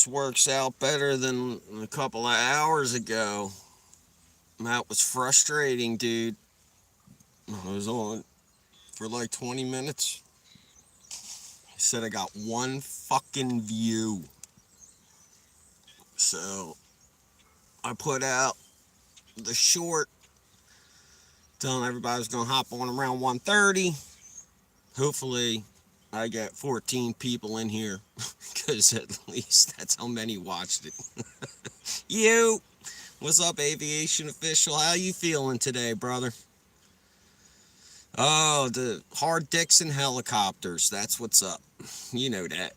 this works out better than a couple of hours ago. That was frustrating, dude. I was on for like 20 minutes. He said I got one fucking view. So I put out the short telling everybody I was going to hop on around 1:30. Hopefully I get 14 people in here because at least that's how many watched it. You, what's up, aviation official? How you feeling today, brother? Oh, the Hard Dixon helicopters. That's what's up. You know that.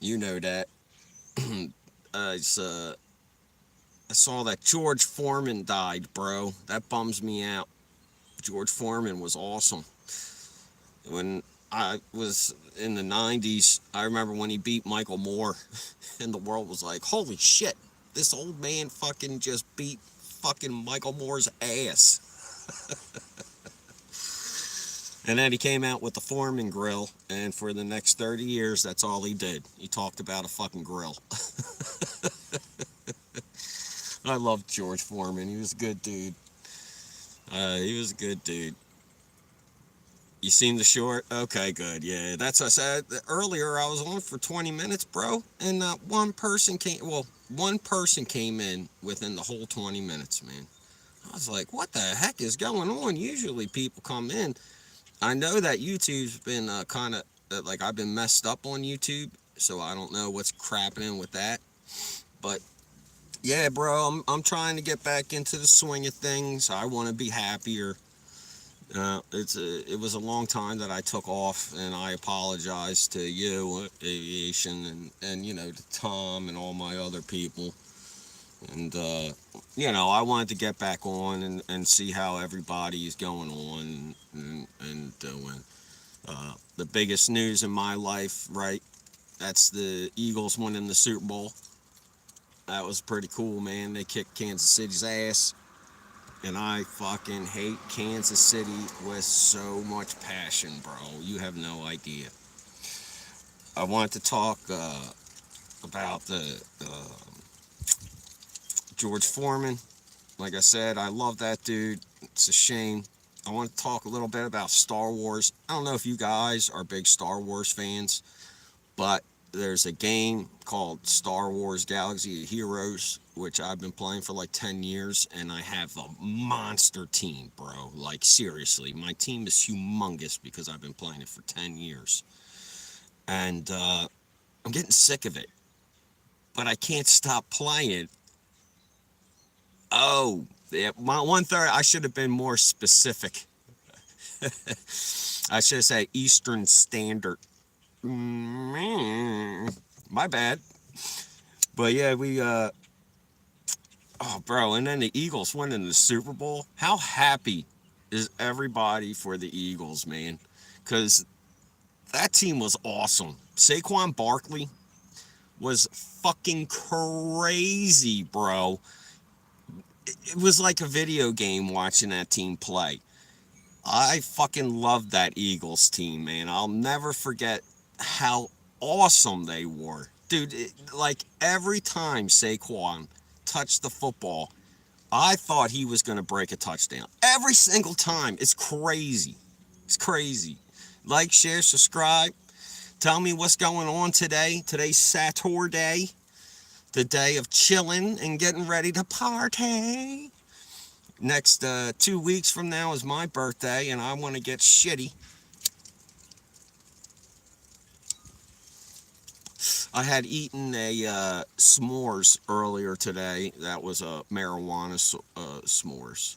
You know that. I saw that George Foreman died, bro. That bums me out. George Foreman was awesome. When I was in the 90s, I remember when he beat Michael Moore, and the world was like, holy shit, this old man fucking just beat fucking Michael Moore's ass. And then he came out with the Foreman grill, and for the next 30 years, that's all he did. He talked about a fucking grill. I loved George Foreman. He was a good dude. He was a good dude. You seen the short? Okay, good. Yeah, that's what I said. Earlier, I was on for 20 minutes, bro, and one person came in within the whole 20 minutes, man. I was like, what the heck is going on? Usually people come in. I know that YouTube's been kind of, like, I've been messed up on YouTube, so I don't know what's crapping with that. But yeah, bro, I'm trying to get back into the swing of things. I want to be happier. It was a long time that I took off, and I apologize to you, aviation, and to Tom and all my other people. And I wanted to get back on and see how everybody is going on and doing. The biggest news in my life, right? That's the Eagles winning the Super Bowl. That was pretty cool, man. They kicked Kansas City's ass. And I fucking hate Kansas City with so much passion, bro. You have no idea. I wanted to talk about the George Foreman. Like I said, I love that dude. It's a shame. I want to talk a little bit about Star Wars. I don't know if you guys are big Star Wars fans, but there's a game called Star Wars Galaxy of Heroes, which I've been playing for like 10 years, and I have a monster team, bro. Like, seriously, my team is humongous because I've been playing it for 10 years. And I'm getting sick of it, but I can't stop playing. Oh, yeah, my 1/3, I should have been more specific. I should say Eastern Standard. My bad. But yeah, oh, bro, and then the Eagles winning the Super Bowl. How happy is everybody for the Eagles, man? Because that team was awesome. Saquon Barkley was fucking crazy, bro. It was like a video game watching that team play. I fucking love that Eagles team, man. I'll never forget how awesome they were. Dude, like every time Saquon touched the football, I thought he was going to break a touchdown. Every single time. It's crazy. It's crazy. Like, share, subscribe. Tell me what's going on today. Today's Saturday. The day of chilling and getting ready to party. Next 2 weeks from now is my birthday, and I want to get shitty. I had eaten a s'mores earlier today. That was a marijuana s'mores.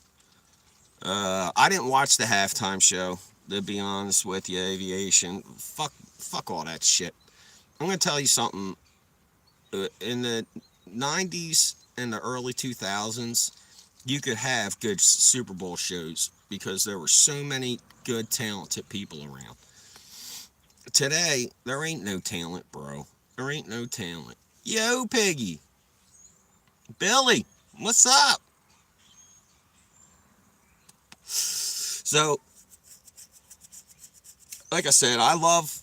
I didn't watch the halftime show, to be honest with you, aviation. Fuck all that shit. I'm going to tell you something. In the 90s and the early 2000s, you could have good Super Bowl shows because there were so many good, talented people around. Today, there ain't no talent, bro. There ain't no talent. Yo, Piggy. Billy, what's up? So, like I said, I love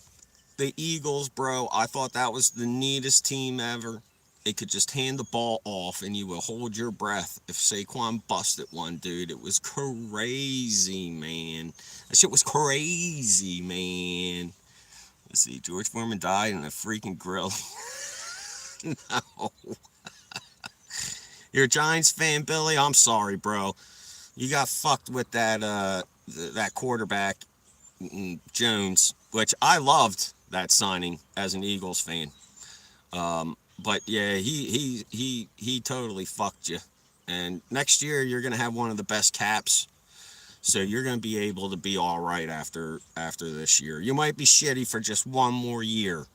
the Eagles, bro, I thought that was the neatest team ever. It could just hand the ball off and you will hold your breath if Saquon busted one, dude. It was crazy, man. That shit was crazy, man. Let's see, George Foreman died in a freaking grill. No. You're a Giants fan, Billy? I'm sorry, bro. You got fucked with that quarterback, Jones, which I loved that signing as an Eagles fan. But yeah, he totally fucked you. And next year you're gonna have one of the best caps, so you're gonna be able to be all right after this year. You might be shitty for just one more year,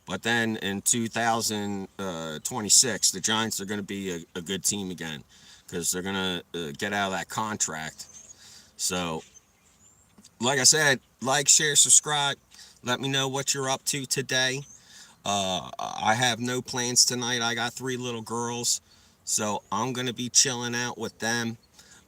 but then in 2026, the Giants are gonna be a good team again because they're gonna get out of that contract. So, like I said, like, share, subscribe. Let me know what you're up to today. I have no plans tonight. I got 3 little girls, so I'm gonna be chilling out with them.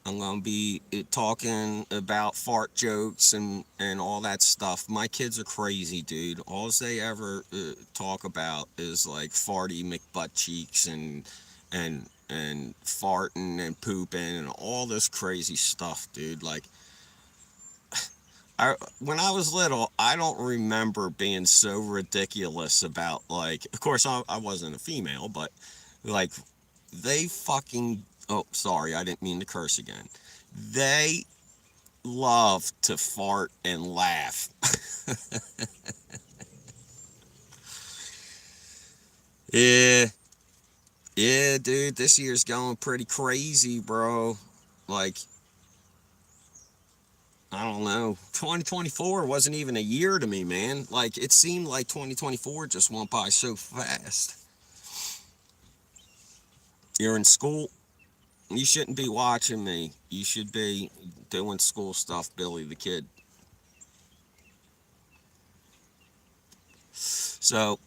I'm gonna be talking about fart jokes and all that stuff. My kids are crazy, dude. All they ever talk about is like farty McButt cheeks and farting and pooping and all this crazy stuff, dude. Like, when I was little, I don't remember being so ridiculous about, like, of course, I wasn't a female, but, like, they fucking, oh, sorry, I didn't mean to curse again. They love to fart and laugh. Yeah, yeah, dude, this year's going pretty crazy, bro. Like, I don't know. 2024 wasn't even a year to me, man. Like, it seemed like 2024 just went by so fast. You're in school. You shouldn't be watching me. You should be doing school stuff, Billy the Kid. So,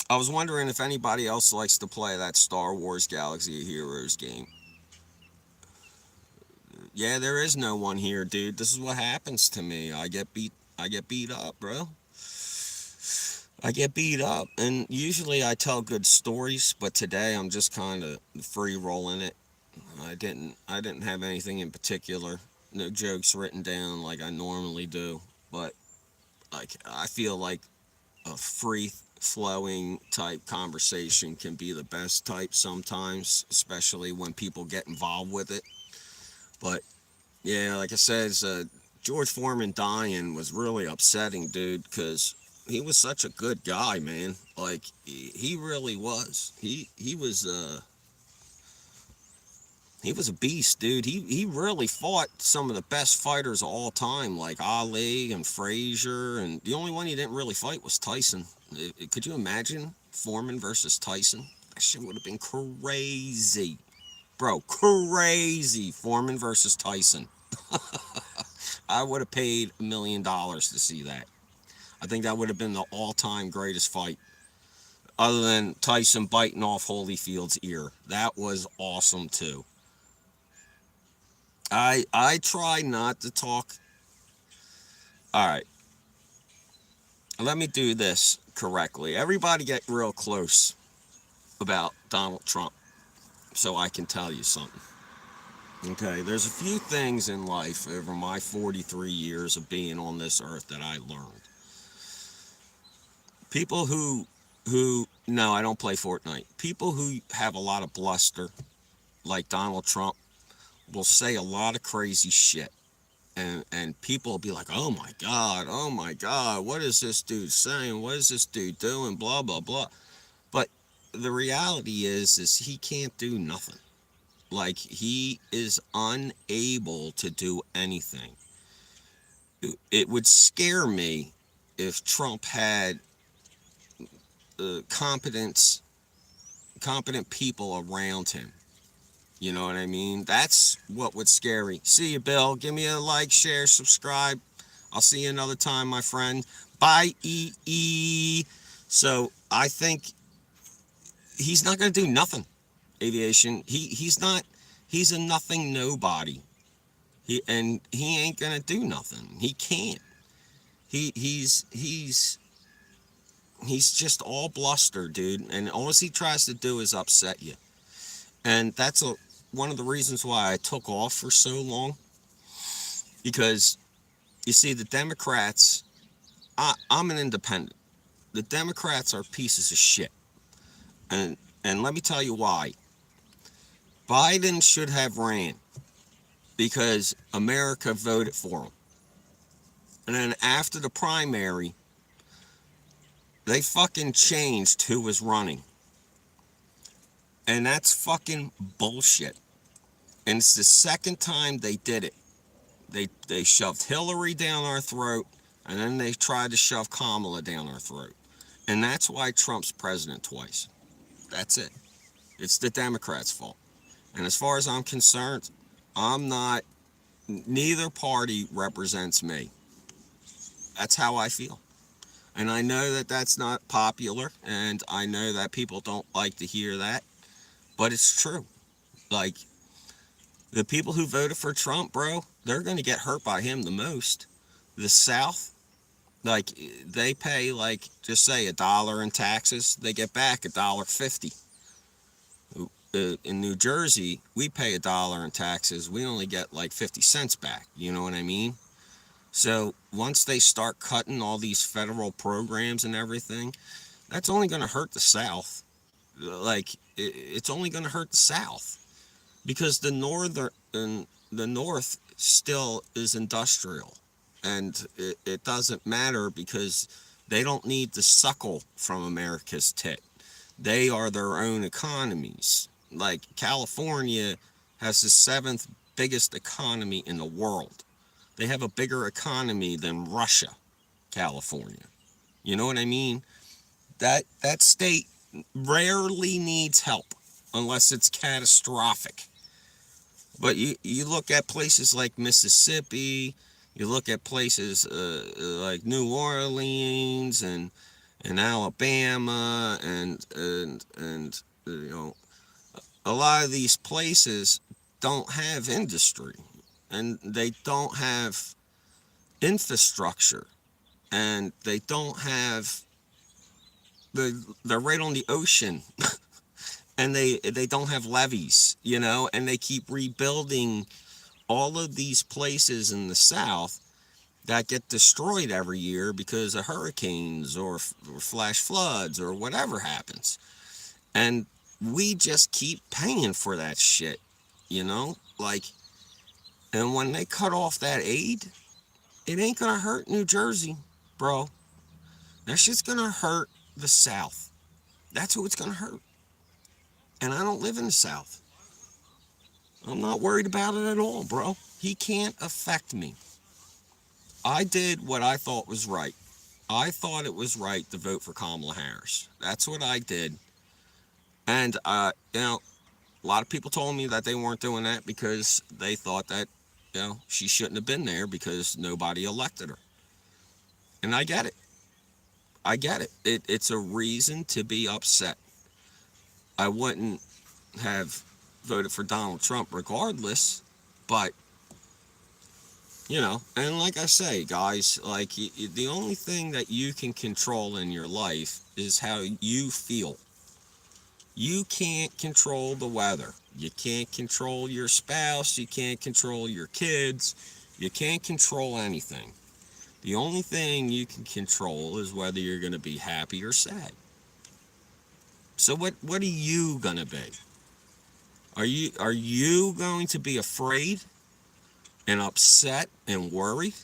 I was wondering if anybody else likes to play that Star Wars Galaxy of Heroes game. Yeah, there is no one here, dude. This is what happens to me. I get beat up, bro. I get beat up, and usually I tell good stories, but today I'm just kind of free rolling it. I didn't have anything in particular. No jokes written down like I normally do, but like I feel like a free flowing type conversation can be the best type sometimes, especially when people get involved with it. But yeah, like I said, George Foreman dying was really upsetting, dude, because he was such a good guy, man. Like, he really was. He was a beast, dude. He really fought some of the best fighters of all time, like Ali and Frazier, and the only one he didn't really fight was Tyson. Could you imagine Foreman versus Tyson? That shit would have been crazy. Bro, crazy. Foreman versus Tyson. I would have paid $1 million to see that. I think that would have been the all-time greatest fight, other than Tyson biting off Holyfield's ear. That was awesome too. I try not to talk. All right, let me do this correctly. Everybody get real close about Donald Trump so I can tell you something. Okay, there's a few things in life over my 43 years of being on this earth that I learned. People who no, I don't play Fortnite. People who have a lot of bluster, like Donald Trump, will say a lot of crazy shit. And people will be like, oh my God, what is this dude saying? What is this dude doing? Blah, blah, blah. But the reality is he can't do nothing. Like, he is unable to do anything. It would scare me if Trump had competent people around him. You know what I mean? That's what would scare me. See you, Bill. Give me a like, share, subscribe. I'll see you another time, my friend. Bye, E. So I think he's not going to do nothing. Aviation. He's not. He's a nothing nobody. He ain't going to do nothing. He can't. He's He's just all bluster, dude, and all he tries to do is upset you. And that's one of the reasons why I took off for so long, because you see, the Democrats, I'm an independent. The Democrats are pieces of shit. And and let me tell you why. Biden should have ran because America voted for him. And then after the primary, they fucking changed who was running. And that's fucking bullshit. And it's the second time they did it. They shoved Hillary down our throat, and then they tried to shove Kamala down our throat. And that's why Trump's president twice. That's it. It's the Democrats' fault. And as far as I'm concerned, I'm not, neither party represents me. That's how I feel. And I know that that's not popular, and I know that people don't like to hear that, but it's true. Like, the people who voted for Trump, bro, they're going to get hurt by him the most. The South, like, they pay, like, just say $1 in taxes, they get back $1.50. In New Jersey, we pay $1 in taxes, we only get like 50 cents back. You know what I mean? So once they start cutting all these federal programs and everything, that's only going to hurt the South. Like, it's only going to hurt the South, because the North still is industrial, and it doesn't matter, because they don't need to suckle from America's tit. They are their own economies. Like, California has the 7th biggest economy in the world. They have a bigger economy than Russia, California. You know what I mean? That state rarely needs help unless it's catastrophic. But you look at places like Mississippi, you look at places like New Orleans and Alabama and you know, a lot of these places don't have industry, and they don't have infrastructure, and they don't have they're right on the ocean. And they don't have levees, you know, and they keep rebuilding all of these places in the South that get destroyed every year because of hurricanes or flash floods or whatever happens. And we just keep paying for that shit, you know? Like, and when they cut off that aid, it ain't gonna hurt New Jersey, bro. That shit's gonna hurt the South. That's who it's gonna hurt. And I don't live in the South. I'm not worried about it at all, bro. He can't affect me. I did what I thought was right. I thought it was right to vote for Kamala Harris. That's what I did. And, you know, a lot of people told me that they weren't doing that because they thought that, you know, she shouldn't have been there because nobody elected her. And I get it. I get it. It's a reason to be upset. I wouldn't have voted for Donald Trump regardless, but, you know, and like I say, guys, like, the only thing that you can control in your life is how you feel. You can't control the weather. You can't control your spouse. You can't control your kids. You can't control anything. The only thing you can control is whether you're going to be happy or sad. So what are you going to be? Are you going to be afraid and upset and worried?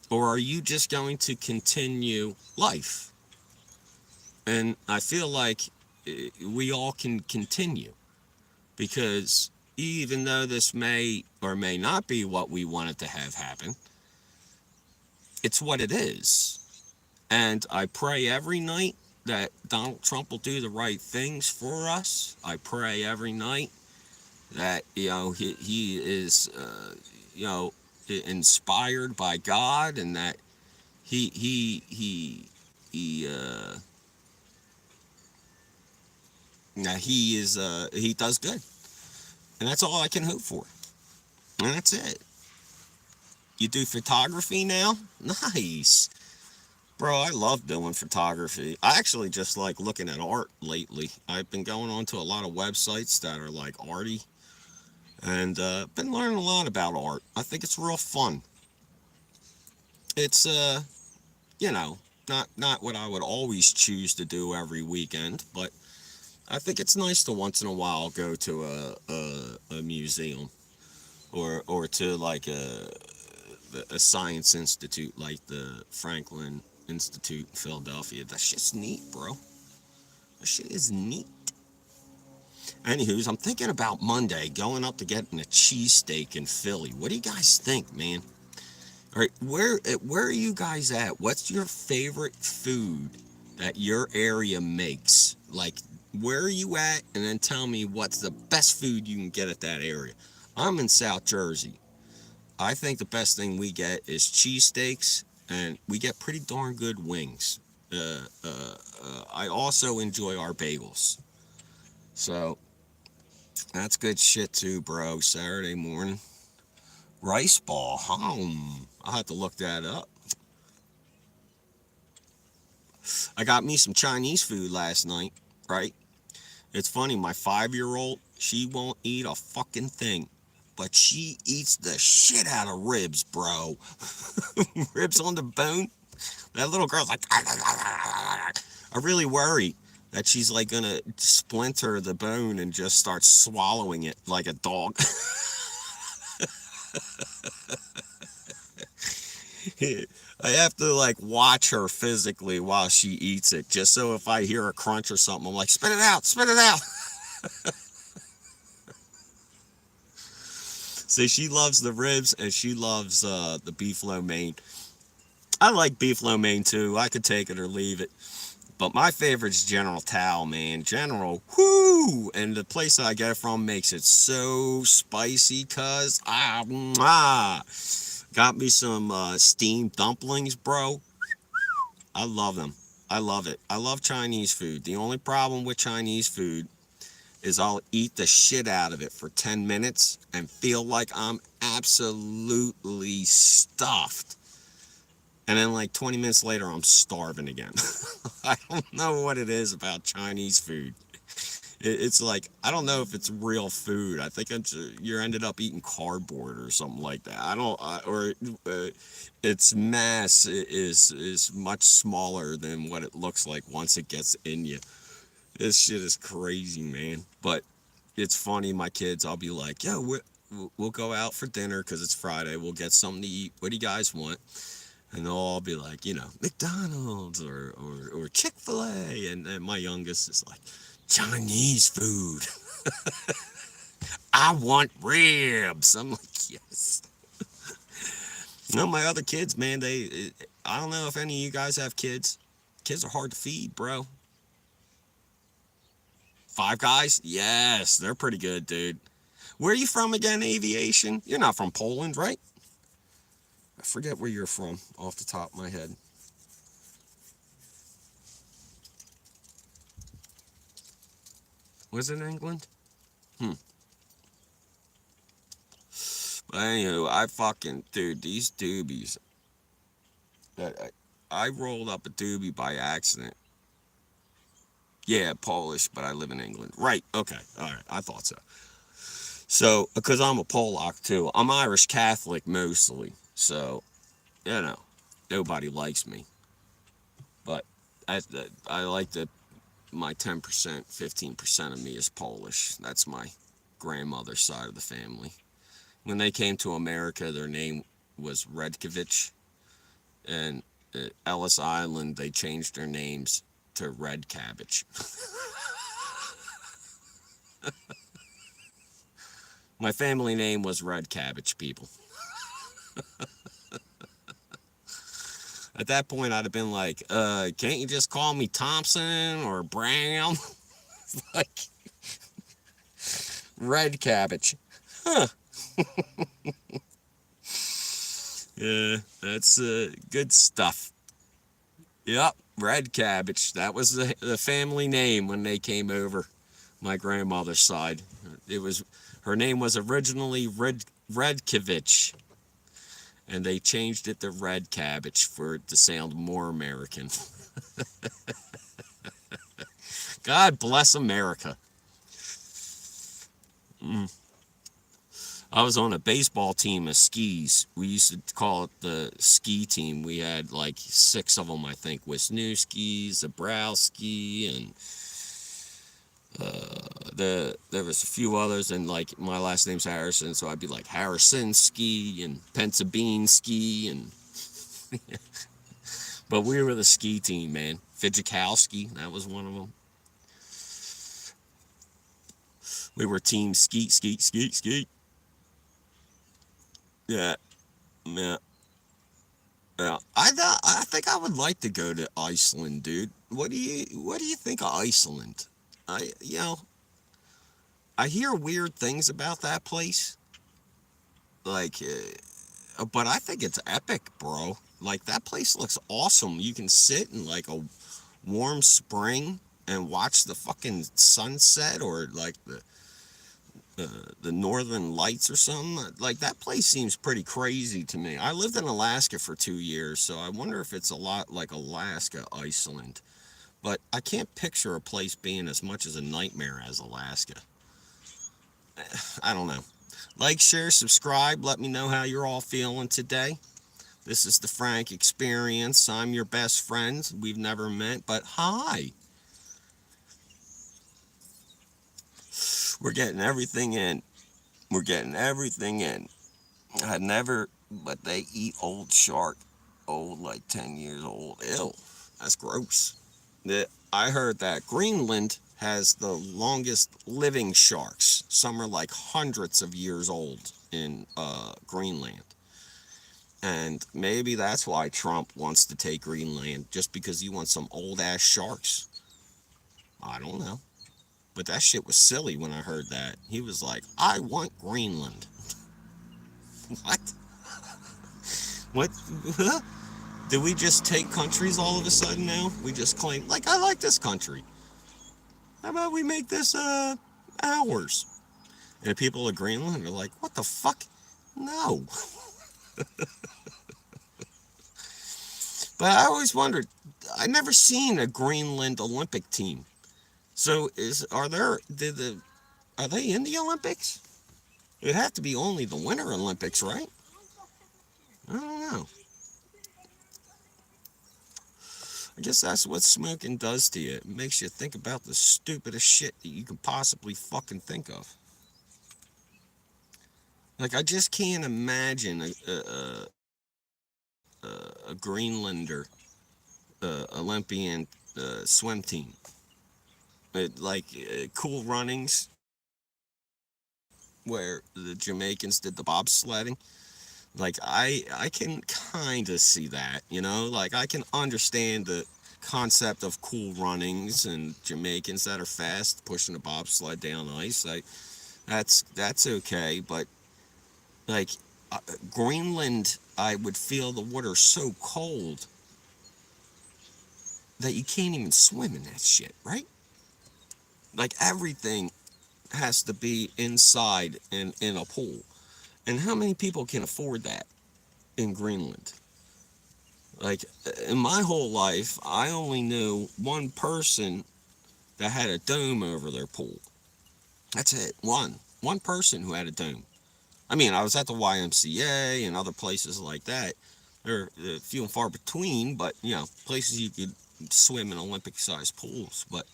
Or are you just going to continue life? And I feel like we all can continue, because even though this may or may not be what we wanted to have happen, it's what it is. And I pray every night that Donald Trump will do the right things for us. I pray every night that, you know, he is, you know, inspired by God, and that he he does good. And that's all I can hope for. And that's it. You do photography now? Nice. Bro, I love doing photography. I actually just like looking at art lately. I've been going on to a lot of websites that are like arty, and been learning a lot about art. I think it's real fun. It's you know, not what I would always choose to do every weekend, but I think it's nice to once in a while go to a museum or to like a science institute like the Franklin Institute in Philadelphia. That shit's neat, bro. That shit is neat. Anywho's, I'm thinking about Monday going up to getting a cheesesteak in Philly. What do you guys think, man? All right, where are you guys at? What's your favorite food that your area makes? Like, where are you at? And then tell me what's the best food you can get at that area. I'm in South Jersey. I think the best thing we get is cheesesteaks, and we get pretty darn good wings. I also enjoy our bagels. So that's good shit too, bro. Saturday morning. Rice ball. I'll have to look that up. I got me some Chinese food last night, right? It's funny, my 5-year-old, she won't eat a fucking thing. But she eats the shit out of ribs, bro. Ribs on the bone. That little girl's like, I really worry that she's like gonna splinter the bone and just start swallowing it like a dog. I have to like watch her physically while she eats it, just so if I hear a crunch or something, I'm like, spit it out, spit it out. See, she loves the ribs and she loves the beef lo mein. I like beef lo mein too. I could take it or leave it. But my favorite's General Tao, man. General, whoo! And the place that I get it from makes it so spicy, cuz. Got me some steamed dumplings, bro. I love them. I love it. I love Chinese food. The only problem with Chinese food is I'll eat the shit out of it for 10 minutes and feel like I'm absolutely stuffed. And then like 20 minutes later, I'm starving again. I don't know what it is about Chinese food. It's like, I don't know if it's real food. I think you're ended up eating cardboard or something like that. Its mass is much smaller than what it looks like once it gets in you. This shit is crazy, man. But it's funny, my kids, I'll be like, yo, we'll go out for dinner because it's Friday. We'll get something to eat. What do you guys want? And they'll all be like, McDonald's or Chick-fil-A. And my youngest is like, Chinese food. I want ribs. I'm like, yes. My other kids, man, I don't know if any of you guys have kids. Kids are hard to feed, bro. Five Guys? Yes, they're pretty good, dude. Where are you from again, Aviation? You're not from Poland, right? I forget where you're from off the top of my head. Was it England? But anyway, dude, these doobies. I rolled up a doobie by accident. Yeah, Polish, but I live in England. Right, okay, alright, I thought so. So, because I'm a Polak too. I'm Irish Catholic mostly. So, nobody likes me. But I like that my 10%, 15% of me is Polish. That's my grandmother's side of the family. When they came to America, their name was Redkovich. And at Ellis Island, they changed their names to Red Cabbage. My family name was Red Cabbage, people. At that point, I'd have been like, can't you just call me Thompson or Brown? Like, Red Cabbage. Huh. Yeah, that's good stuff. Yep, Red Cabbage. That was the family name when they came over. My grandmother's side. Her name was originally Redkovich. and they changed it to red cabbage for it to sound more American. God bless America. Mm. I was on a baseball team of skis. We used to call it the ski team. We had like 6 of them, I think. Wisniewski, Zabrowski, and there was a few others, and like my last name's Harrison, so I'd be like Harrisonski and Pensabinski, and but we were the ski team, man. Fidzikowski, that was one of them. We were team skeet, skeet, skeet, skeet. Yeah, yeah, yeah. I think I would like to go to Iceland, dude. What do you think of Iceland? I you know I hear weird things about that place, like, but I think it's epic, bro. Like that place looks awesome. You can sit in like a warm spring and watch the fucking sunset, or like the northern lights or something. Like that place seems pretty crazy to me. I lived in Alaska for 2 years, so I wonder if it's a lot like Alaska, Iceland. But I can't picture a place being as much as a nightmare as Alaska. I don't know. Like, share, subscribe. Let me know how you're all feeling today. This is the Frank Experience. I'm your best friend. We've never met, but hi. We're getting everything in. We're getting everything in. I never, but they eat old shark. Old, like 10 years old. Ew. That's gross. I heard that Greenland has the longest living sharks. Some are like hundreds of years old in Greenland. And maybe that's why Trump wants to take Greenland, just because he wants some old ass sharks. I don't know. But that shit was silly when I heard that. He was like, I want Greenland. What? What? Did we just take countries all of a sudden now? We just claim, like, I like this country. How about we make this ours? And the people of Greenland are like, what the fuck? No. But I always wondered, I never seen a Greenland Olympic team. So are they in the Olympics? It'd have to be only the Winter Olympics, right? I don't know. I guess that's what smoking does to you. It makes you think about the stupidest shit that you can possibly fucking think of. Like, I just can't imagine a Greenlander Olympian swim team. Cool Runnings, where the Jamaicans did the bobsledding. Like, I can kind of see that, you know? Like, I can understand the concept of Cool Runnings and Jamaicans that are fast pushing a bobsled down ice. Like, that's okay, but, like, Greenland, I would feel the water so cold that you can't even swim in that shit, right? Like, everything has to be inside in a pool. And how many people can afford that in Greenland? Like, in my whole life, I only knew one person that had a dome over their pool. That's it. One person who had a dome. I mean, I was at the YMCA and other places like that. They're few and far between, but, you know, places you could swim in Olympic-sized pools. But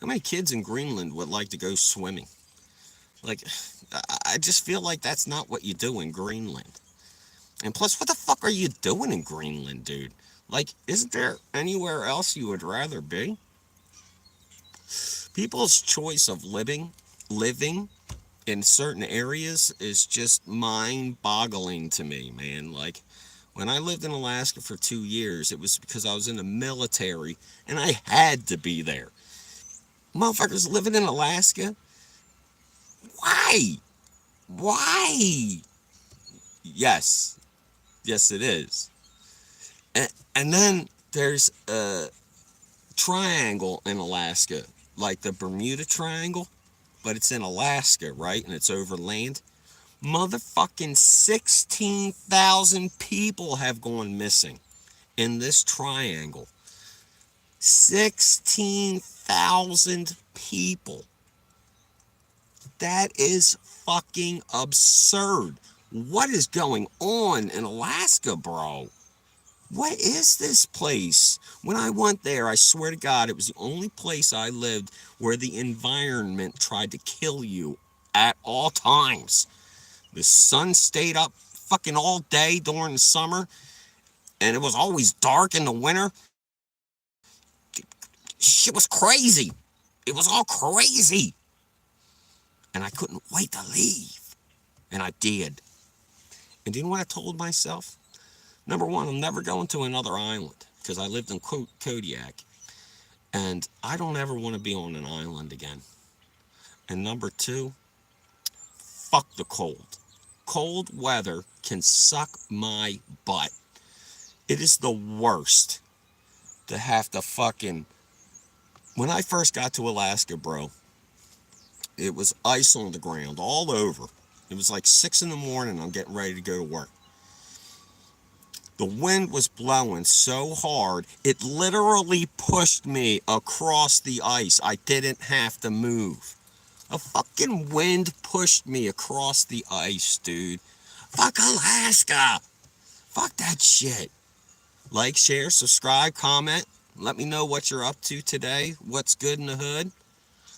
how many kids in Greenland would like to go swimming? Like, I just feel like that's not what you do in Greenland. And plus, what the fuck are you doing in Greenland, dude? Like, isn't there anywhere else you would rather be? People's choice of living in certain areas is just mind-boggling to me, man. Like, when I lived in Alaska for 2 years, it was because I was in the military and I had to be there. Motherfuckers living in Alaska? Why? Why? Yes. Yes, it is. And then there's a triangle in Alaska, like the Bermuda Triangle, but it's in Alaska, right? And it's over land. Motherfucking 16,000 people have gone missing in this triangle. 16,000 people. That is fucking absurd. What is going on in Alaska, bro? What is this place? When I went there, I swear to God, it was the only place I lived where the environment tried to kill you at all times. The sun stayed up fucking all day during the summer, and it was always dark in the winter. Shit was crazy. It was all crazy. And I couldn't wait to leave. And I did. And do you know what I told myself? Number one, I'm never going to another island because I lived in Kodiak. And I don't ever want to be on an island again. And number two, fuck the cold. Cold weather can suck my butt. It is the worst to have to fucking... When I first got to Alaska, bro, it was ice on the ground all over. It was like 6 in the morning. I'm getting ready to go to work. The wind was blowing so hard, it literally pushed me across the ice. I didn't have to move. A fucking wind pushed me across the ice, dude. Fuck Alaska. Fuck that shit. Like, share, subscribe, comment. Let me know what you're up to today. What's good in the hood.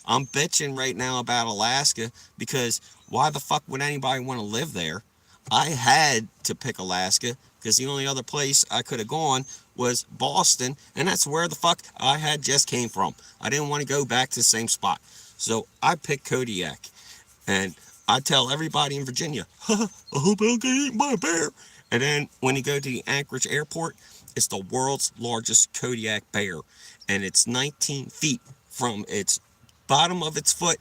I'm bitching right now about Alaska because why the fuck would anybody want to live there? I had to pick Alaska because the only other place I could have gone was Boston, and that's where the fuck I had just came from. I didn't want to go back to the same spot. So I picked Kodiak. And I tell everybody in Virginia, I hope I don't get eaten by a bear. And then when you go to the Anchorage airport, it's the world's largest Kodiak bear. And it's 19 feet from its bottom of its foot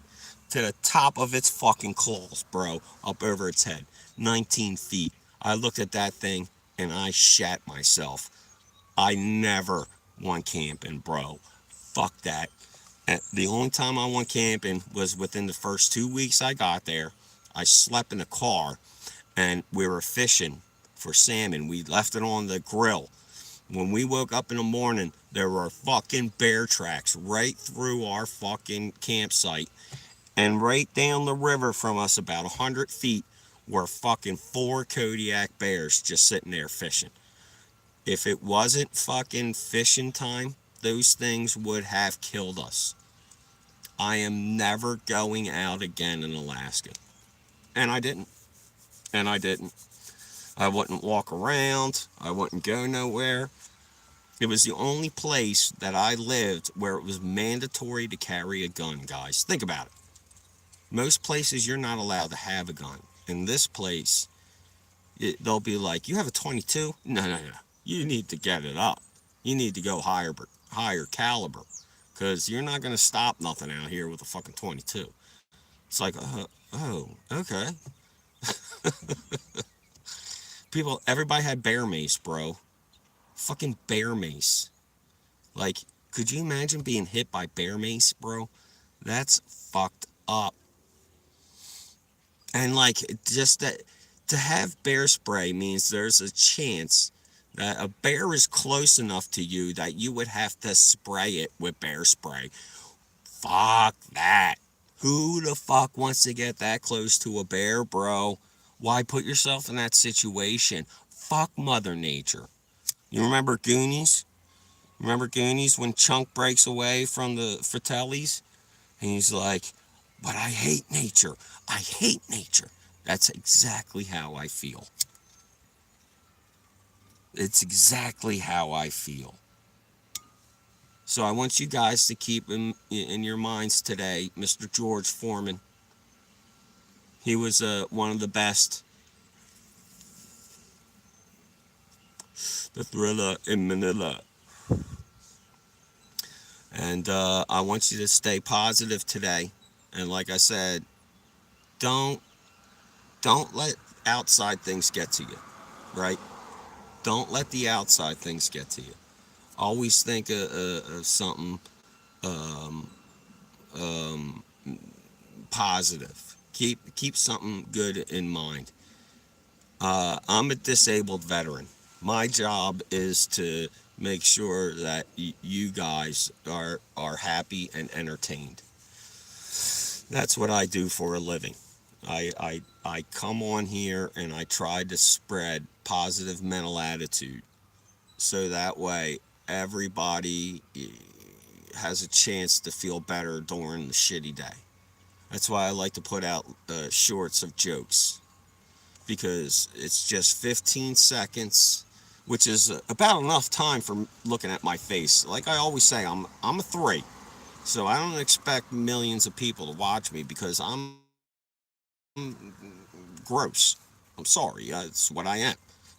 to the top of its fucking claws, bro, up over its head. 19 feet. I looked at that thing and I shat myself. I never went camping, bro. Fuck that. And the only time I went camping was within the first 2 weeks I got there. I slept in a car and we were fishing for salmon. We left it on the grill. When we woke up in the morning, there were fucking bear tracks right through our fucking campsite. And right down the river from us, about 100 feet, were fucking 4 Kodiak bears just sitting there fishing. If it wasn't fucking fishing time, those things would have killed us. I am never going out again in Alaska. And I didn't. And I didn't. I wouldn't walk around. I wouldn't go nowhere. It was the only place that I lived where it was mandatory to carry a gun, guys. Think about it. Most places you're not allowed to have a gun. In this place, they'll be like, you have a 22? No. You need to get it up. You need to go higher caliber. Because you're not going to stop nothing out here with a fucking 22. It's like, oh, okay. Everybody had bear mace, bro. Fucking bear mace. Like, could you imagine being hit by bear mace, bro? That's fucked up. And like, just that, to have bear spray means there's a chance that a bear is close enough to you that you would have to spray it with bear spray. Fuck that. Who the fuck wants to get that close to a bear, bro? Why put yourself in that situation? Fuck Mother Nature. You remember Goonies? Remember Goonies when Chunk breaks away from the Fratellis? And he's like, but I hate nature. I hate nature. That's exactly how I feel. It's exactly how I feel. So I want you guys to keep in your minds today, Mr. George Foreman. He was one of the best. The Thriller in Manila. And I want you to stay positive today. And like I said, don't let outside things get to you, right? Don't let the outside things get to you. Always think of something positive. Keep something good in mind. I'm a disabled veteran. My job is to make sure that you guys are happy and entertained. That's what I do for a living. I come on here and I try to spread positive mental attitude so that way everybody has a chance to feel better during the shitty day. That's why I like to put out shorts of jokes, because it's just 15 seconds, which is about enough time for looking at my face. Like I always say, I'm a 3, so I don't expect millions of people to watch me because I'm gross. I'm sorry, it's what I am.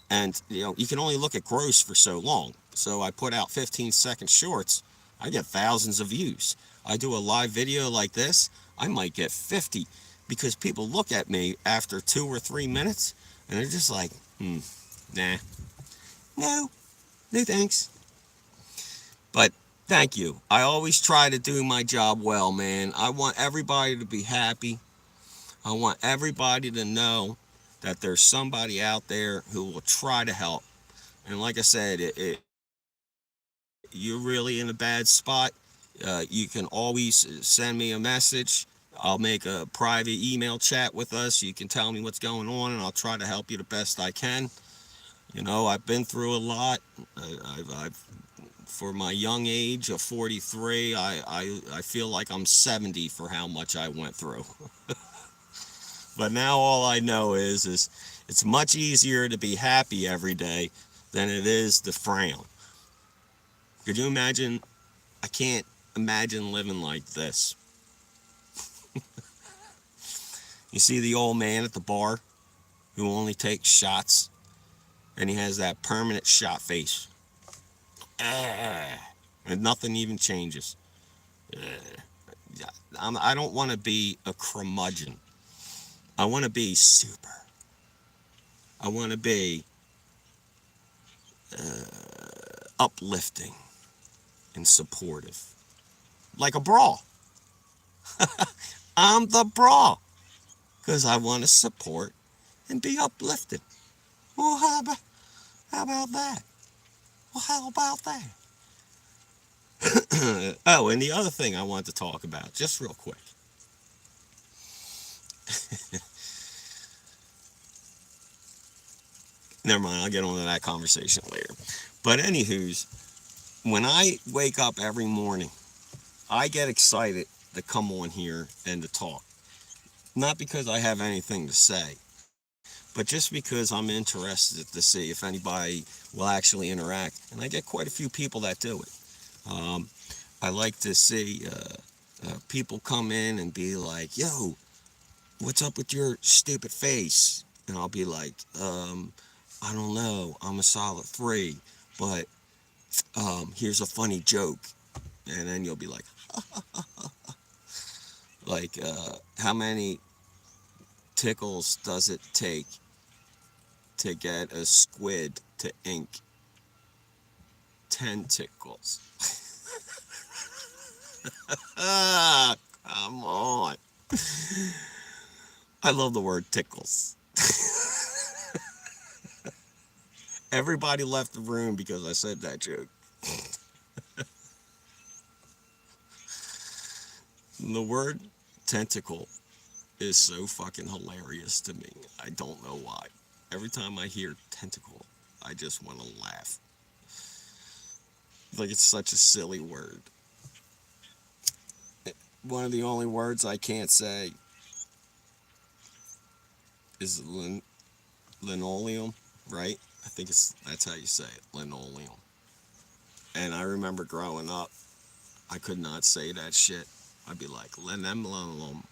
And you can only look at gross for so long. So I put out 15-second shorts. I get thousands of views. I do a live video like this, I might get 50, because people look at me after 2 or 3 minutes and they're just like, nah, no, no thanks. But thank you. I always try to do my job well, man. I want everybody to be happy. I want everybody to know that there's somebody out there who will try to help. And like I said, you're really in a bad spot, you can always send me a message. I'll make a private email chat with us. You can tell me what's going on, and I'll try to help you the best I can. I've been through a lot. I've for my young age of 43, I feel like I'm 70 for how much I went through. But now all I know is it's much easier to be happy every day than it is to frown. Could you imagine? I can't imagine living like this. You see the old man at the bar who only takes shots, and he has that permanent shot face. And nothing even changes. I don't want to be a curmudgeon. I want to be super. I want to be uplifting and supportive. Like a bra. I'm the bra. Because I want to support and be uplifted. Well, how about that? Well, how about that? Oh, and the other thing I want to talk about, just real quick. Never mind, I'll get on to that conversation later. But anywho's, when I wake up every morning, I get excited to come on here and to talk. Not because I have anything to say, but just because I'm interested to see if anybody will actually interact. And I get quite a few people that do it. I like to see people come in and be like, yo, what's up with your stupid face? And I'll be like, I don't know, I'm a solid 3, but here's a funny joke. And then you'll be like, how many tickles does it take to get a squid to ink 10 tickles? Come on. I love the word tickles. Everybody left the room because I said that joke. The word tentacle is so fucking hilarious to me. I don't know why. Every time I hear tentacle, I just want to laugh. Like, it's such a silly word. One of the only words I can't say is linoleum, right? I think that's how you say it, linoleum. And I remember growing up, I could not say that shit. I'd be like, linoleum.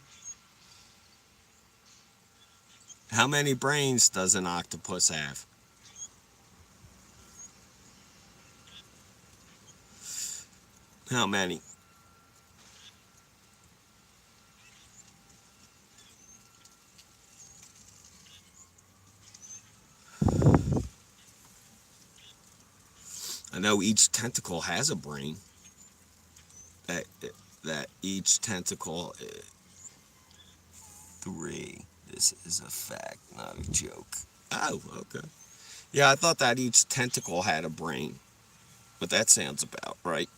How many brains does an octopus have? How many? I know each tentacle has a brain. That that each tentacle 3. This is a fact, not a joke. Oh, okay. Yeah, I thought that each tentacle had a brain, but that sounds about right.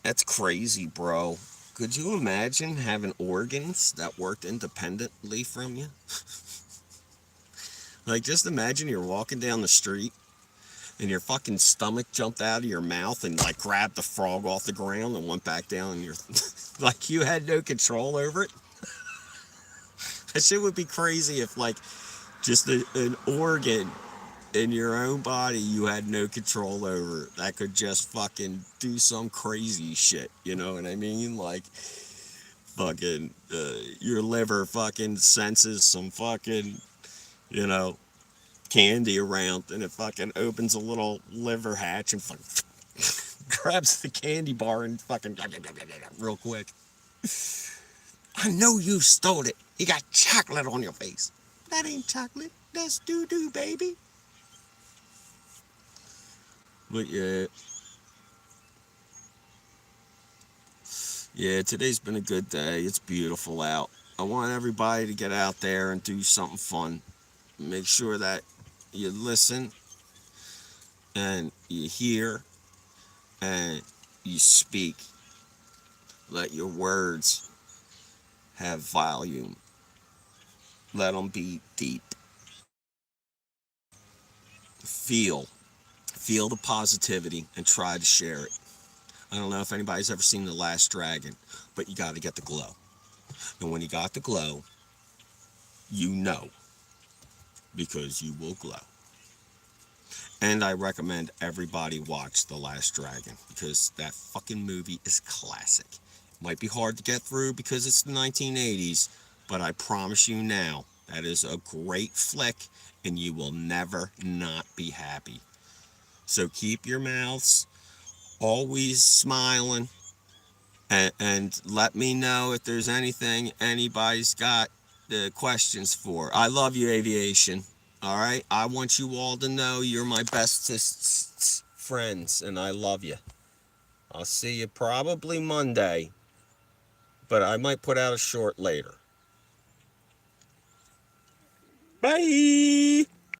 That's crazy, bro. Could you imagine having organs that worked independently from you? Like, just imagine you're walking down the street and your fucking stomach jumped out of your mouth and, like, grabbed the frog off the ground and went back down and you're like, you had no control over it. That shit would be crazy if, like, just an organ in your own body you had no control over. That could just fucking do some crazy shit, you know what I mean? Like, fucking, your liver fucking senses some fucking, you know, candy around and it fucking opens a little liver hatch and fucking grabs the candy bar and fucking real quick. I know you stole it. You got chocolate on your face. That ain't chocolate. That's doo-doo, baby. But yeah, today's been a good day. It's beautiful out. I want everybody to get out there and do something fun. Make sure that you listen and you hear and you speak. Let your words have volume. Let them be deep. Feel. Feel the positivity and try to share it. I don't know if anybody's ever seen The Last Dragon, but you got to get the glow. And when you got the glow, you know, because you will glow. And I recommend everybody watch The Last Dragon because that fucking movie is classic. Might be hard to get through because it's the 1980s, but I promise you now, that is a great flick and you will never not be happy. So keep your mouths always smiling and let me know if there's anything anybody's got questions for. I love you, aviation. All right? I want you all to know you're my bestest friends and I love you. I'll see you probably Monday, but I might put out a short later. Bye!